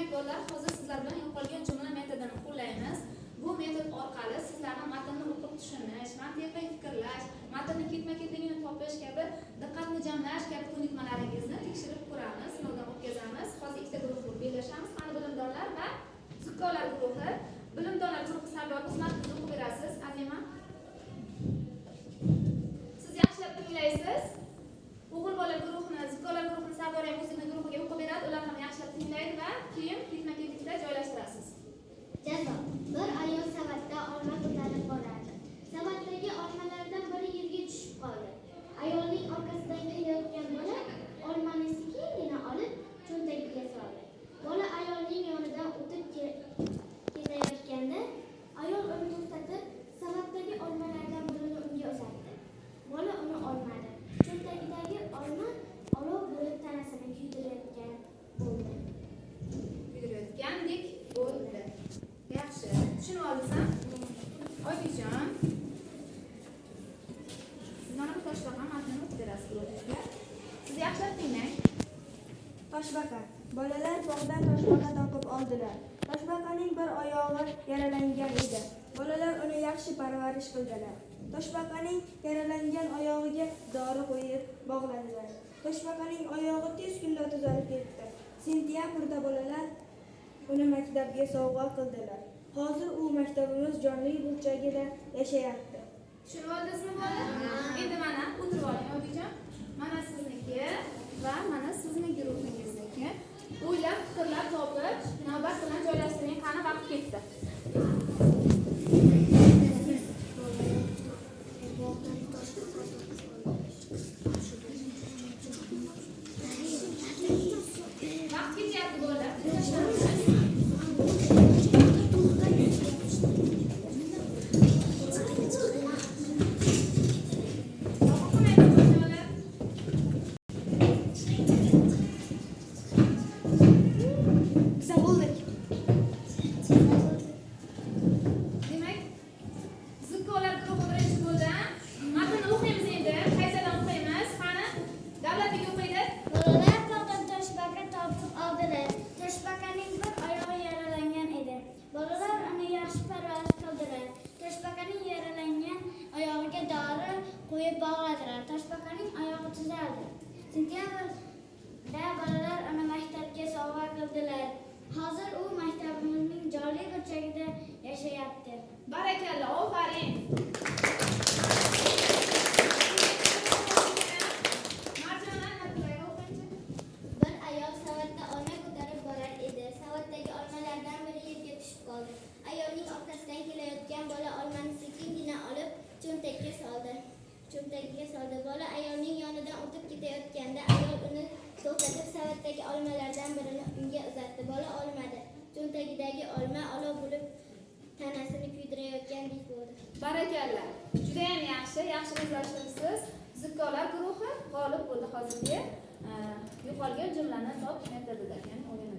Demak, bolalar, hozir sizlar bilan yo'qolgan jumla metodini qo'llaymiz. Bu metod orqali sizlarni matnni o'qib tushunish, mantiqiy fikrlash, matnni ketma-ketligini topish kabi diqqatni jamlash kabi ko'nikmalaringizni tekshirib ko'ramiz, sinovdan o'tkazamiz. Hozir ikkita guruhga belgilashamiz. Qani bilimdonlar va zukkolar guruhi. Bilimdonlar guruhi sabab siz matnni o'qib berasiz. Azima, siz yaxshilab tinglaysiz. O'g'il bola guruhini, zukkolar guruhini Sardor musiqa guruhiga o'qib beradi. Ular ham yaxshilab tinglaydi va keyin ketma-ketlikda joylashtirasiz. Jazo. Bir ayol savatda olma ko'tarib borardi. Savatdagi olmalardan biri yerga tushib qoldi. Ayolning orqasidan kelayotgan bola olmani sekingina olib cho'ntagiga soldi. Bola ayolning yonidan o'tib ketayotganda ayol uni to'xtatib, savatdagi olmalardan birini unga uzatdi. Bola uni olmadi. Cho'ntagidagi olma olov bo'lib tanasini kuydirayotgan bo'ldi. Kuydirayotgandek bo'ldi. Yaxshi. Tushunib oldingizmi? Oyijon. Siz mana bu toshbaqa matnini o'qib berasiz guruhingizga. Siz yaxshilab tinglang. Toshbaqa. Bolalar bog'dan toshbaqa topib oldilar. Toshbaqaning bir oyog'i yaralangan edi. Bolalar uni yaxshi parvarish qildilar. Toshbaqaning yaralangan oyog'iga dori qo'yib bog'ladilar. Toshbaqaning oyog'i tez kunda tuzalib ketdi. Sentyabrda bolalar uni maktabga sovg'a qildilar. Hozir u maktabimiz jonli burchagida yashayapti. Tushunib oldingizmi bolalar? Endi mana o'tirib oling oyijon. Mana sizniki va mana sizning guruhingizniki. O'ylab, fikrlab topib, navbat bilan joylashtiring. Qani vaqt ketdi. Vaqt ketyapti bolalar. Demak, zukkolar guruhi birinchi bo'ldi. Matnni o'qiymiz endi. Qaytadan o'qiymiz. Qani, Davlatbek o'qiydi. Bolalar bog'dan toshbaqa topib oldilar. Toshbaqaning bir oyog'i yaralangan edi. Bolalar uni yaxshi parvarish qildilar. Toshbaqaning yaralangan oyog'iga dori qo'yib bog'ladilar. Toshbaqaning oyog'i tuzaldi. Sentyabrda bolalar uni maktabga sovg'a qildilar. Hozir u maktabimizning jonli burchagida yashayapti. Barakalla, ofarin. Marjona naturaga o'qiychi. Bir ayol savatda olma ko'tarib borar edi. Savatdagi olmalardan biri yerga tushib qoldi. Ayolning orqasidan kelayotgan bola olmani sekingina olib cho'ntagiga soldi. Bola ayolning yonidan o'tib ketayotganda ayol uni to'xtatib savatdagi olmalardan birini unga uzatdi. Bola olmadi. Cho'ntagidagi olma olov bo'lib tanasini kuydirayotgandek bo'ldi. Barakalla. Juda ham yaxshi o'zlashtiribsiz. Zukkolar guruhi g'olib bo'ldi hozirgi yo'qolgan jumlani top metodida o'rganamiz.